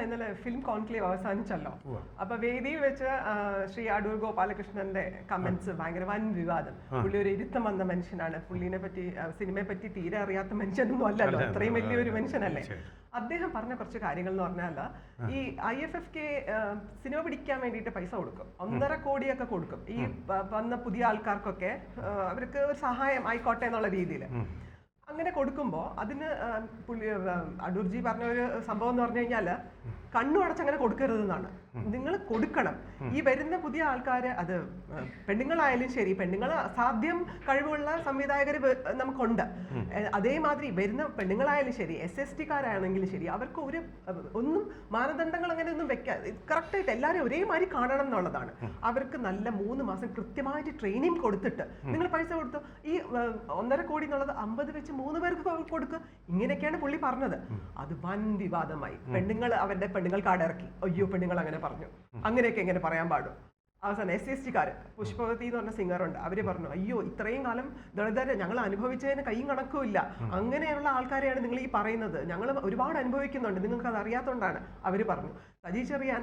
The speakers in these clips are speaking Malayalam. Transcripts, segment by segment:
ഇന്നലെ ഫിലിം കോൺക്ലേവ് അവസാനിച്ചല്ലോ. അപ്പൊ വേദിയിൽ വെച്ച് ശ്രീ അടൂർ ഗോപാലകൃഷ്ണന്റെ കമന്റ്സ് ഭയങ്കര വൻ വിവാദം. പുള്ളി ഒരു ഇരുത്തം വന്ന മനുഷ്യനാണ്, പുള്ളിനെ പറ്റി സിനിമയെ പറ്റി തീരെ അറിയാത്ത മനുഷ്യനൊന്നും അല്ലല്ലോ, അത്രയും വലിയൊരു മനുഷ്യനല്ലേ. അദ്ദേഹം പറഞ്ഞ കുറച്ച് കാര്യങ്ങൾ എന്ന് പറഞ്ഞാൽ ഈ IFFK സിനിമ പിടിക്കാൻ വേണ്ടിയിട്ട് പൈസ കൊടുക്കും, 1.5 കോടിയൊക്കെ കൊടുക്കും ഈ വന്ന പുതിയ ആൾക്കാർക്കൊക്കെ, അവർക്ക് ഒരു സഹായം ആയിക്കോട്ടെ എന്നുള്ള രീതിയിൽ. അങ്ങനെ കൊടുക്കുമ്പോൾ അതിന് പുള്ളി അടൂർജി പറഞ്ഞ ഒരു സംഭവം എന്ന് പറഞ്ഞു കഴിഞ്ഞാൽ കണ്ണു അടച്ച് അങ്ങനെ കൊടുക്കരുതെന്നാണ്. നിങ്ങൾ കൊടുക്കണം. ഈ വരുന്ന പുതിയ ആൾക്കാർ, അത് പെണ്ണുങ്ങളായാലും ശരി, പെണ്ണുങ്ങൾ സാധ്യം കഴിവുള്ള സംവിധായകർ നമുക്കുണ്ട്. അതേമാതിരി വരുന്ന പെണ്ണുങ്ങളായാലും ശരി, SSTക്കാരാണെങ്കിലും ശരി, അവർക്ക് ഒന്നും മാനദണ്ഡങ്ങൾ അങ്ങനെ ഒന്നും വെക്കാതെ കറക്റ്റായിട്ട് എല്ലാവരും ഒരേമാതിരി കാണണം എന്നുള്ളതാണ്. അവർക്ക് നല്ല 3 മാസം കൃത്യമായിട്ട് ട്രെയിനിങ് കൊടുത്തിട്ട് നിങ്ങൾ പൈസ കൊടുത്തു. ഈ 1.5 കോടി എന്നുള്ളത് 50 വെച്ച് 3 പേർക്ക് കൊടുക്കുക. ഇങ്ങനെയൊക്കെയാണ് പുള്ളി പറഞ്ഞത്. അത് വൻ വിവാദമായി. പെണ്ണുങ്ങൾ അവരുടെ പെണ്ണുങ്ങൾ കാടിറക്കി, അയ്യോ പെണ്ണുങ്ങൾ അങ്ങനെ പറഞ്ഞു, അങ്ങനെയൊക്കെ എങ്ങനെ പറയാൻ പാടും. അവസാനം SSTക്കാർ, പുഷ്പവതി എന്ന് പറഞ്ഞ സിംഗറുണ്ട്, അവര് പറഞ്ഞു അയ്യോ ഇത്രയും കാലം ദളിതരെ ഞങ്ങൾ അനുഭവിച്ചതിന് കൈയും കണക്കുമില്ല, അങ്ങനെയുള്ള ആൾക്കാരെയാണ് നിങ്ങൾ ഈ പറയുന്നത്, ഞങ്ങൾ ഒരുപാട് അനുഭവിക്കുന്നുണ്ട്, നിങ്ങൾക്ക് അത് അറിയാത്തതുകൊണ്ടാണ് അവര് പറഞ്ഞു.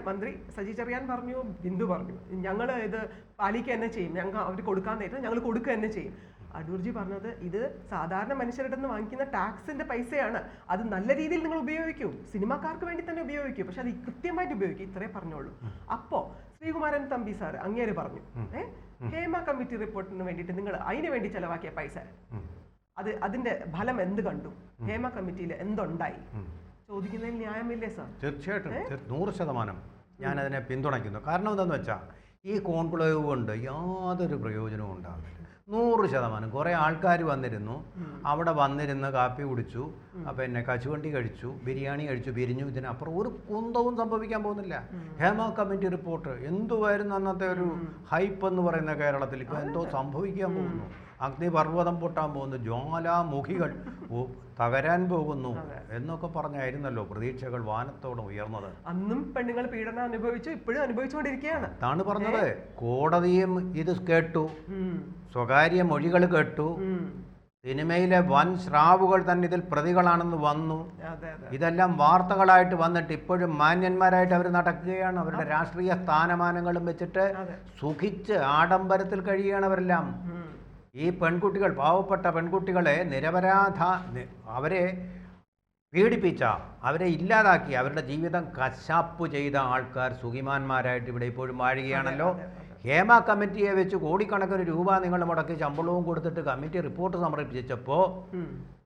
മന്ത്രി സജി ചെറിയാൻ പറഞ്ഞു, ബിന്ദു പറഞ്ഞു ഞങ്ങൾ ഇത് പാലിക്കുക തന്നെ ചെയ്യും, ഞങ്ങൾ അവർ കൊടുക്കാൻ നേരിട്ട് ഞങ്ങൾ കൊടുക്കുക തന്നെ ചെയ്യും. അടൂർജി പറഞ്ഞത് ഇത് സാധാരണ മനുഷ്യരുടെ നിന്ന് വാങ്ങിക്കുന്ന ടാക്സിന്റെ പൈസയാണ്, അത് നല്ല രീതിയിൽ നിങ്ങൾ ഉപയോഗിക്കൂ, സിനിമാക്കാർക്ക് വേണ്ടി തന്നെ ഉപയോഗിക്കൂ, പക്ഷെ അത് കൃത്യമായിട്ട് ഉപയോഗിക്കും, ഇത്രേ പറഞ്ഞോളൂ. അപ്പോ ശ്രീകുമാരൻ തമ്പി സാർ അങ്ങേര് പറഞ്ഞു, ഹേമ കമ്മിറ്റി റിപ്പോർട്ടിന് വേണ്ടിയിട്ട് നിങ്ങൾ അതിനു വേണ്ടി ചെലവാക്കിയ പൈസ അതിന്റെ ഫലം എന്ത് കണ്ടു, ഹേമ കമ്മിറ്റിയിൽ എന്തുണ്ടായി ചോദിക്കുന്നതിൽ ന്യായമില്ലേ സാർ? തീർച്ചയായിട്ടും 100% ഞാനതിനെ പിന്തുണയ്ക്കുന്നു. കാരണം എന്താണെന്ന് വെച്ചാൽ ഈ കോൺക്ലേവ് കൊണ്ട് യാതൊരു പ്രയോജനവും ഉണ്ടാവില്ല. 100%. കുറേ ആൾക്കാർ വന്നിരുന്നു, അവിടെ വന്നിരുന്ന് കാപ്പി കുടിച്ചു, പിന്നെ കശുവണ്ടി കഴിച്ചു, ബിരിയാണി കഴിച്ചു, പിരിഞ്ഞു. ഇതിനപ്പുറം ഒരു കുന്തവും സംഭവിക്കാൻ പോകുന്നില്ല. ഹേമ കമ്മിറ്റി റിപ്പോർട്ട് എന്തുവായിരുന്നു അന്നത്തെ ഒരു ഹൈപ്പ് എന്ന് പറയുന്ന കേരളത്തിൽ, ഇപ്പോൾ എന്തോ സംഭവിക്കാൻ പോകുന്നു. അഗ്നിപർവ്വതം പൊട്ടാൻ പോകുന്നു, ജ്വാലാമുഖികൾ തകരാൻ പോകുന്നു എന്നൊക്കെ പറഞ്ഞായിരുന്നല്ലോ പ്രതീക്ഷകൾ വാനത്തോടെ ഉയർന്നത്. അന്നും പെണ്ണുങ്ങൾ പീഡനം അനുഭവിച്ചു, ഇപ്പോഴും അനുഭവിച്ചുകൊണ്ടിരിക്കുകയാണ്. അതാണ് പറഞ്ഞത്. കോടതിയും ഇത് കേട്ടു, സ്വകാര്യ മൊഴികൾ കേട്ടു, സിനിമയിലെ വൻ സ്രാവുകൾ തന്നെ ഇതിൽ പ്രതികളാണെന്ന് വന്നു. ഇതെല്ലാം വാർത്തകളായിട്ട് വന്നിട്ട് ഇപ്പോഴും മാന്യന്മാരായിട്ട് അവർ നടക്കുകയാണ്. അവരുടെ രാഷ്ട്രീയ സ്ഥാനമാനങ്ങളും വെച്ചിട്ട് സുഖിച്ച് ആഡംബരത്തിൽ കഴിയുകയാണ് അവരെല്ലാം. ഈ പെൺകുട്ടികൾ, പാവപ്പെട്ട പെൺകുട്ടികളെ അവരെ പീഡിപ്പിച്ച, അവരെ ഇല്ലാതാക്കി, അവരുടെ ജീവിതം കശാപ്പ് ചെയ്ത ആൾക്കാർ സുഖിമാന്മാരായിട്ട് ഇവിടെ ഇപ്പോഴും വാഴുകയാണല്ലോ. ഹേമ കമ്മിറ്റിയെ വെച്ച് കോടിക്കണക്കിന് രൂപ നിങ്ങൾ മുടക്കി ശമ്പളവും കൊടുത്തിട്ട് കമ്മിറ്റി റിപ്പോർട്ട് സമർപ്പിച്ചപ്പോൾ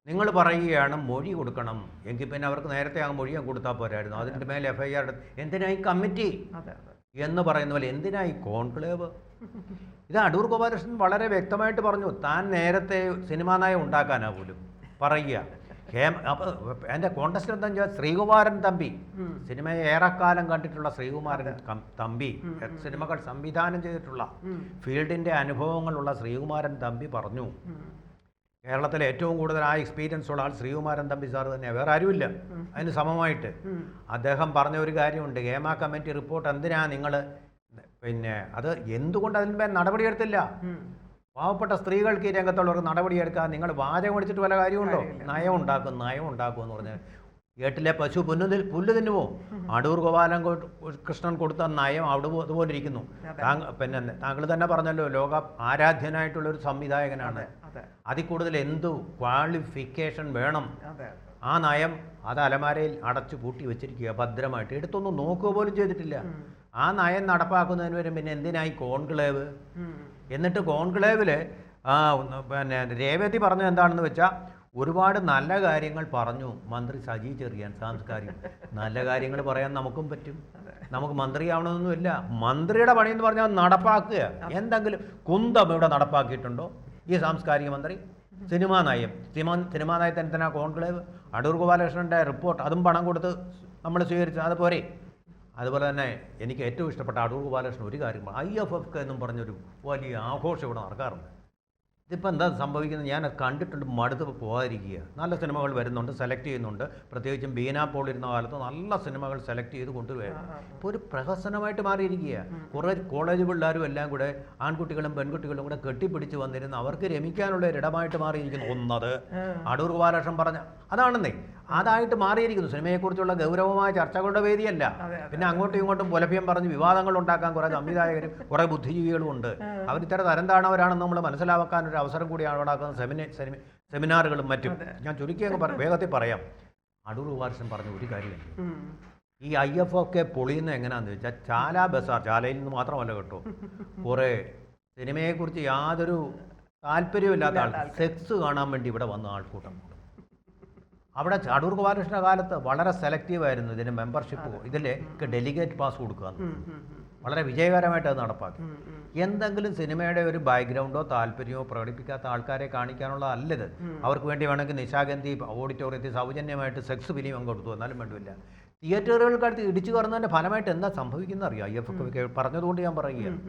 നിങ്ങൾ പറയുകയാണ് മൊഴി കൊടുക്കണം. എങ്കിൽ പിന്നെ അവർക്ക് നേരത്തെ ആ മൊഴി കൊടുത്താൽ പോരായിരുന്നു. അതിൻ്റെ മേലെ FIR എന്തിനായി കമ്മിറ്റി എന്ന് പറയുന്ന പോലെ എന്തിനായി കോൺക്ലേവ്? ഇത് അടൂർ ഗോപാലകൃഷ്ണൻ വളരെ വ്യക്തമായിട്ട് പറഞ്ഞു. താൻ നേരത്തെ സിനിമാ നയം ഉണ്ടാക്കാനാ പോലും പറയുക. എൻ്റെ കോണ്ടസ്റ്റ് എന്താ വെച്ചാൽ ശ്രീകുമാരൻ തമ്പി, സിനിമയെ ഏറെക്കാലം കണ്ടിട്ടുള്ള ശ്രീകുമാരൻ തമ്പി, സിനിമകൾ സംവിധാനം ചെയ്തിട്ടുള്ള ഫീൽഡിൻ്റെ അനുഭവങ്ങളുള്ള ശ്രീകുമാരൻ തമ്പി പറഞ്ഞു, കേരളത്തിലെ ഏറ്റവും കൂടുതൽ ആ എക്സ്പീരിയൻസ് ഉള്ള ആൾ ശ്രീകുമാരൻ തമ്പി സാർ തന്നെ, വേറെ ആരുമില്ല അതിന് സമമായിട്ട്. അദ്ദേഹം പറഞ്ഞ ഒരു കാര്യമുണ്ട്, ഹേമ കമ്മിറ്റി റിപ്പോർട്ട് എന്തിനാ നിങ്ങൾ അത് എന്തുകൊണ്ട് അതിന്മേൽ നടപടിയെടുത്തില്ല? പാവപ്പെട്ട സ്ത്രീകൾക്ക് ഈ രംഗത്തുള്ളവർക്ക് നടപടിയെടുക്കാൻ നിങ്ങൾ വാചകം അടിച്ചിട്ട് വല്ല കാര്യമുണ്ടോ? നയം ഉണ്ടാക്കും എന്ന് പറഞ്ഞാൽ ഏട്ടിലെ പശു പുല്ല് തിന്നുമോ? അടൂർ ഗോപാലകൃഷ്ണൻ കൊടുത്ത നയം അതുപോലെ ഇരിക്കുന്നു. പിന്നെ താങ്കൾ തന്നെ പറഞ്ഞല്ലോ, ലോക ആരാധ്യനായിട്ടുള്ളൊരു സംവിധായകനാണ്. അതിൽ കൂടുതൽ എന്തു ക്വാളിഫിക്കേഷൻ വേണം? ആ നയം അത് അലമാരയിൽ അടച്ചു പൂട്ടി വെച്ചിരിക്കുക, ഭദ്രമായിട്ട് എടുത്തൊന്നും നോക്കുക പോലും ചെയ്തിട്ടില്ല. ആ നയം നടപ്പാക്കുന്നതിന് വരും പിന്നെ എന്തിനായി കോൺക്ലേവ്? എന്നിട്ട് കോൺക്ലേവിൽ പിന്നെ രേവതി പറഞ്ഞത് എന്താണെന്ന് വെച്ചാൽ ഒരുപാട് നല്ല കാര്യങ്ങൾ പറഞ്ഞു മന്ത്രി സജി ചെറിയാൻ. സാംസ്കാരികം നല്ല കാര്യങ്ങൾ പറയാൻ നമുക്കും പറ്റും, നമുക്ക് മന്ത്രിയാവണമെന്നൊന്നുമില്ല. മന്ത്രിയുടെ പണി എന്ന് പറഞ്ഞാൽ നടപ്പാക്കുക. എന്തെങ്കിലും കുന്തം ഇവിടെ നടപ്പാക്കിയിട്ടുണ്ടോ ഈ സാംസ്കാരിക മന്ത്രി? സിനിമാ നയത്തിന് എന്തിനാ കോൺക്ലേവ്? അടൂർ ഗോപാലകൃഷ്ണൻ്റെ റിപ്പോർട്ട് അതും പണം കൊടുത്ത് നമ്മൾ സ്വീകരിച്ചു, അതുപോലെ. അതുപോലെ തന്നെ എനിക്ക് ഏറ്റവും ഇഷ്ടപ്പെട്ട അടൂർ ഗോപാലകൃഷ്ണൻ ഒരു കാര്യം, IFFK എന്നും പറഞ്ഞൊരു വലിയ ആഘോഷം ഇവിടെ നടക്കാറുണ്ട്. ഇതിപ്പോൾ എന്താ സംഭവിക്കുന്നത്? ഞാൻ കണ്ടിട്ടുണ്ട്, മടുത്ത് പോകാതിരിക്കുക. നല്ല സിനിമകൾ വരുന്നുണ്ട്, സെലക്ട് ചെയ്യുന്നുണ്ട്. പ്രത്യേകിച്ചും ബീന പോൾ ഇരുന്ന കാലത്ത് നല്ല സിനിമകൾ സെലക്ട് ചെയ്ത് കൊണ്ടുവരും. ഇപ്പോൾ ഒരു പ്രഹസനമായിട്ട് മാറിയിരിക്കുക. കുറേ കോളേജ് പിള്ളേരും എല്ലാം കൂടെ ആൺകുട്ടികളും പെൺകുട്ടികളും കൂടെ കെട്ടിപ്പിടിച്ച് വന്നിരുന്ന് അവർക്ക് രമിക്കാനുള്ള ഒരിടമായിട്ട് മാറിയിരിക്കുന്നു. ഒന്നത് അടൂർ ഗോപാലകൃഷ്ണൻ പറഞ്ഞ അതാണെന്നേ. അതായിട്ട് മാറിയിരിക്കുന്നു. സിനിമയെക്കുറിച്ചുള്ള ഗൗരവമായ ചർച്ചകളുടെ വേദിയല്ല. പിന്നെ അങ്ങോട്ടും ഇങ്ങോട്ടും പുലഭ്യം പറഞ്ഞ് വിവാദങ്ങൾ ഉണ്ടാക്കാൻ കുറേ സംവിധായകരും കുറേ ബുദ്ധിജീവികളും ഉണ്ട്. അവർ ഇത്ര തരം താണവരാണെന്ന് നമ്മൾ മനസ്സിലാക്കാൻ ഒരു അവസരം കൂടിയാണ് ഉണ്ടാക്കുന്ന സെമിനാറുകളും മറ്റും. ഞാൻ ചുരുക്കി അങ്ങ് വേഗത്തിൽ പറയാം. അടൂർ ഗോപാലകൃഷ്ണൻ പറഞ്ഞ ഒരു കാര്യമില്ല. ഈ IFOK പൊളിയുന്ന എങ്ങനെയാണെന്ന് വെച്ചാൽ ചാല ബസാർ, ചാലയിൽ നിന്ന് മാത്രമല്ല കേട്ടോ, കുറേ സിനിമയെക്കുറിച്ച് യാതൊരു താല്പര്യമില്ലാത്ത ആൾ സെക്സ് കാണാൻ വേണ്ടി ഇവിടെ വന്ന ആൾക്കൂട്ടം. അവിടെ അടൂർ ഗോപാലകൃഷ്ണ കാലത്ത് വളരെ സെലക്റ്റീവായിരുന്നു ഇതിന് മെമ്പർഷിപ്പ്, ഇതിലേക്ക് ഡെലിഗേറ്റ് പാസ് കൊടുക്കുക. വളരെ വിജയകരമായിട്ട് അത് നടപ്പാക്കി. എന്തെങ്കിലും സിനിമയുടെ ഒരു ബാക്ക്ഗ്രൗണ്ടോ താല്പര്യമോ പ്രകടിപ്പിക്കാത്ത ആൾക്കാരെ കാണിക്കാനുള്ള അല്ലത്. അവർക്ക് വേണ്ടി വേണമെങ്കിൽ നിശാഗന്ധി ഓഡിറ്റോറിയത്തിൽ സൗജന്യമായിട്ട് സെക്സ് ഫിലിം കൊടുത്തു, എന്നാലും വേണ്ടില്ല. തിയേറ്ററുകൾക്കടുത്ത് ഇടിച്ചു കയറുന്നതിൻ്റെ ഫലമായിട്ട് എന്താ സംഭവിക്കുന്നത് അറിയാം. IFOK പറഞ്ഞതുകൊണ്ട് ഞാൻ പറയുകയാണ്.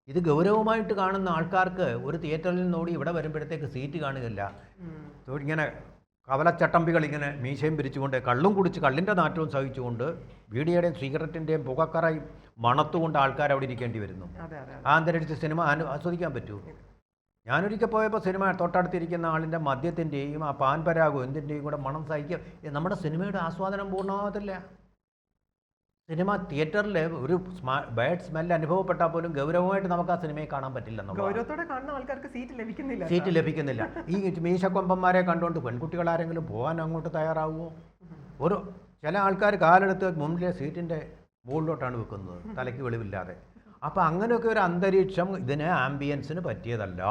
ഇത് ഗൗരവമായിട്ട് കാണുന്ന ആൾക്കാർക്ക് ഒരു തിയേറ്ററിൽ നിന്നോടി ഇവിടെ വരുമ്പോഴത്തേക്ക് സീറ്റ് കാണുകയില്ല. ഇങ്ങനെ കവലച്ചട്ടമ്പികൾ ഇങ്ങനെ മീശയും പിരിച്ചുകൊണ്ട് കള്ളും കുടിച്ച് കള്ളിൻ്റെ നാറ്റവും സഹിച്ചുകൊണ്ട് ബീഡിയുടെയും സിഗരറ്റിൻ്റെയും പുകക്കറയും മണത്തുകൊണ്ട് ആൾക്കാർ അവിടെ ഇരിക്കേണ്ടി വരുന്നു. ആ അന്തരീക്ഷ സിനിമ ആസ്വദിക്കാൻ പറ്റൂ? ഞാനൊരിക്കൽ പോയപ്പോൾ സിനിമ തൊട്ടടുത്തിരിക്കുന്ന ആളിൻ്റെ മദ്യത്തിൻ്റെയും ആ പാൻപരാഗവും എന്തിൻ്റെയും കൂടെ മണം സഹിക്കുക. നമ്മുടെ സിനിമയുടെ ആസ്വാദനം പൂർണ്ണമാകത്തില്ല. സിനിമ തിയേറ്ററിൽ ഒരു ബാഡ് സ്മെല്ല് അനുഭവപ്പെട്ടാൽ പോലും ഗൗരവമായിട്ട് നമുക്ക് ആ സിനിമയെ കാണാൻ പറ്റില്ലെന്നോടെ കാണുന്ന ആൾക്കാർക്ക് സീറ്റ് ലഭിക്കുന്നില്ല. ഈ മീശക്കൊമ്പന്മാരെ കണ്ടുകൊണ്ട് പെൺകുട്ടികൾ ആരെങ്കിലും പോകാൻ അങ്ങോട്ട് തയ്യാറാവുമോ? ചില ആൾക്കാർ കാലെടുത്ത് മുന്നിലെ സീറ്റിൻ്റെ മുകളിലോട്ടാണ് വെക്കുന്നത്, തലയ്ക്ക് വെളിവില്ലാതെ. അപ്പോൾ അങ്ങനെയൊക്കെ ഒരു അന്തരീക്ഷം ഇതിന് ആംബിയൻസിന് പറ്റിയതല്ല.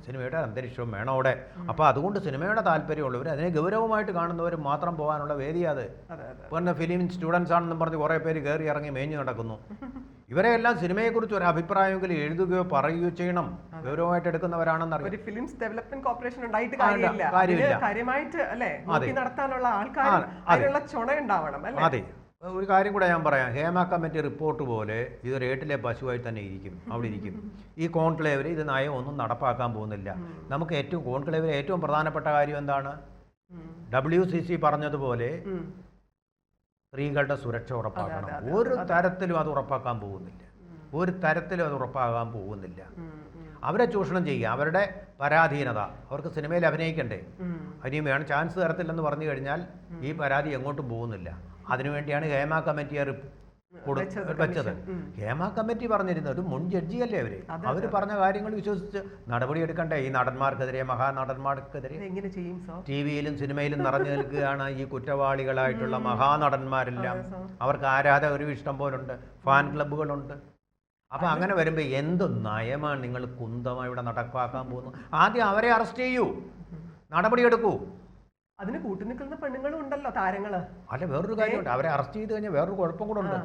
സിനിമയുടെ അന്തരീക്ഷവും വേണം അവിടെ. അപ്പോൾ അതുകൊണ്ട് സിനിമയുടെ താല്പര്യമുള്ളവർ, അതിനെ ഗൗരവമായിട്ട് കാണുന്നവർ മാത്രം പോകാനുള്ള വേദിയത്. പിന്നെ ഫിലിം സ്റ്റുഡൻസ് ആണെന്നും പറഞ്ഞ് കുറേ പേര് കയറി ഇറങ്ങി മേഞ്ഞു നടക്കുന്നു. ഇവരെല്ലാം സിനിമയെക്കുറിച്ച് ഒരു അഭിപ്രായമെങ്കിലും എഴുതുകയോ പറയുകയോ ചെയ്യണം. ഗൗരവമായിട്ട് എടുക്കുന്നവരാണെന്ന് അറിയാം. ഫിലിംസ് ഡെവലപ്മെന്റ് കോർപ്പറേഷൻ ഉണ്ടായിട്ട് കാര്യമില്ല. കാര്യമായിട്ട് അല്ലേ നടത്താനുള്ള ആൾക്കാർ ചുണയുണ്ടാവണം. അതെ. ഒരു കാര്യം കൂടെ ഞാൻ പറയാം. ഹേമ കമ്മിറ്റി റിപ്പോർട്ട് പോലെ ഇതൊരു ഏട്ടിലെ പശുവായി തന്നെ ഇരിക്കും, അവിടെ ഇരിക്കും. ഈ കോൺക്ലേവിൽ ഇത് നയം ഒന്നും നടപ്പാക്കാൻ പോകുന്നില്ല. നമുക്ക് കോൺക്ലേവിൽ ഏറ്റവും പ്രധാനപ്പെട്ട കാര്യം എന്താണ്? WCC പറഞ്ഞതുപോലെ സ്ത്രീകളുടെ സുരക്ഷ ഉറപ്പാക്കണം. ഒരു തരത്തിലും അത് ഉറപ്പാക്കാൻ പോകുന്നില്ല. അവരെ ചൂഷണം ചെയ്യുക, അവരുടെ പരാധീനത, അവർക്ക് സിനിമയിൽ അഭിനയിക്കണ്ടേ, അതിനും വേണം ചാൻസ് തരത്തില്ലെന്ന് പറഞ്ഞു കഴിഞ്ഞാൽ ഈ പരാതി എങ്ങോട്ടും പോകുന്നില്ല. അതിനുവേണ്ടിയാണ് ഹേമ കമ്മിറ്റിയെ വെച്ചത്. ഹേമ കമ്മിറ്റി പറഞ്ഞിരുന്നത് ഒരു മുൻ ജഡ്ജിയല്ലേ അവർ പറഞ്ഞ കാര്യങ്ങൾ വിശ്വസിച്ച് നടപടിയെടുക്കണ്ടേ? ഈ നടന്മാർക്കെതിരെ, മഹാനടന്മാർക്കെതിരെ TV-യിലും സിനിമയിലും നിറഞ്ഞു നിൽക്കുകയാണ് ഈ കുറ്റവാളികളായിട്ടുള്ള മഹാനടന്മാരെല്ലാം. അവർക്ക് ആരാധകരും ഇഷ്ടം പോലുണ്ട്, ഫാൻ ക്ലബ്ബുകളുണ്ട്. അപ്പം അങ്ങനെ വരുമ്പോൾ എന്ത് നയമാണ് നിങ്ങൾ കുന്തമായി ഇവിടെ നടപ്പാക്കാൻ പോകുന്നത്? ആദ്യം അവരെ അറസ്റ്റ് ചെയ്യൂ, നടപടിയെടുക്കൂ. അതിന് കൂട്ടുനിൽക്കുന്ന പെണ്ണുങ്ങളും ഉണ്ടല്ലോ, താരങ്ങള്. അല്ല, വേറൊരു കാര്യമുണ്ട്. അവരെ അറസ്റ്റ് ചെയ്ത് കഴിഞ്ഞാൽ വേറൊരു കുഴപ്പം കൂടെ ഉണ്ട്.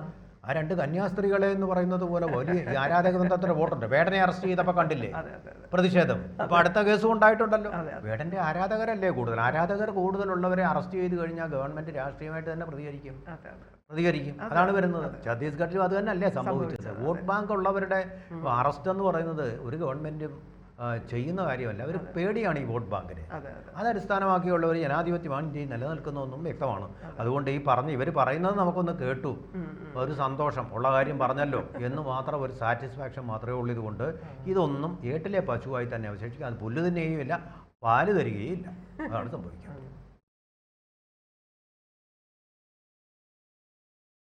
ആ 2 കന്യാസ്ത്രീകളെ എന്ന് പറയുന്നത് പോലെ വലിയ ആരാധക ബന്ധത്തിന്റെ വോട്ടുണ്ട്. വേടനെ അറസ്റ്റ് ചെയ്തപ്പോൾ കണ്ടില്ലേ പ്രതിഷേധം? അപ്പൊ അടുത്ത കേസും ഉണ്ടായിട്ടുണ്ടല്ലോ. വേടന്റെ ആരാധകരല്ലേ കൂടുതൽ. ആരാധകർ കൂടുതലുള്ളവരെ അറസ്റ്റ് ചെയ്ത് കഴിഞ്ഞാൽ ഗവൺമെന്റ് രാഷ്ട്രീയമായിട്ട് തന്നെ പ്രതികരിക്കും. അതാണ് വരുന്നത്. ഛത്തീസ്ഗഡിലും അത് തന്നെ അല്ലേ സംഭവിച്ചത്? വോട്ട് ബാങ്ക് ഉള്ളവരുടെ അറസ്റ്റ് എന്ന് പറയുന്നത് ഒരു ഗവൺമെന്റും ചെയ്യുന്ന കാര്യമല്ല. അവർ പേടിയാണ് ഈ വോട്ട് ബാങ്കിനെ. അതടിസ്ഥാനമാക്കിയുള്ളവർ ജനാധിപത്യമാണ് ഇന്ത്യയിൽ നിലനിൽക്കുന്നതെന്നും വ്യക്തമാണ്. അതുകൊണ്ട് ഇവർ പറയുന്നത് നമുക്കൊന്ന് കേട്ടു, ഒരു സന്തോഷം ഉള്ള കാര്യം പറഞ്ഞല്ലോ എന്ന് മാത്രം ഒരു സാറ്റിസ്ഫാക്ഷൻ മാത്രമേ ഉള്ളൂ. ഇതുകൊണ്ട് ഇതൊന്നും ഏട്ടിലെ പശുവായി തന്നെ അവശേഷിക്കും. അത് പുല്ല് തന്നെയുമില്ല, പാല് തരികയില്ല. അതാണ് സംഭവിക്കുന്നത്.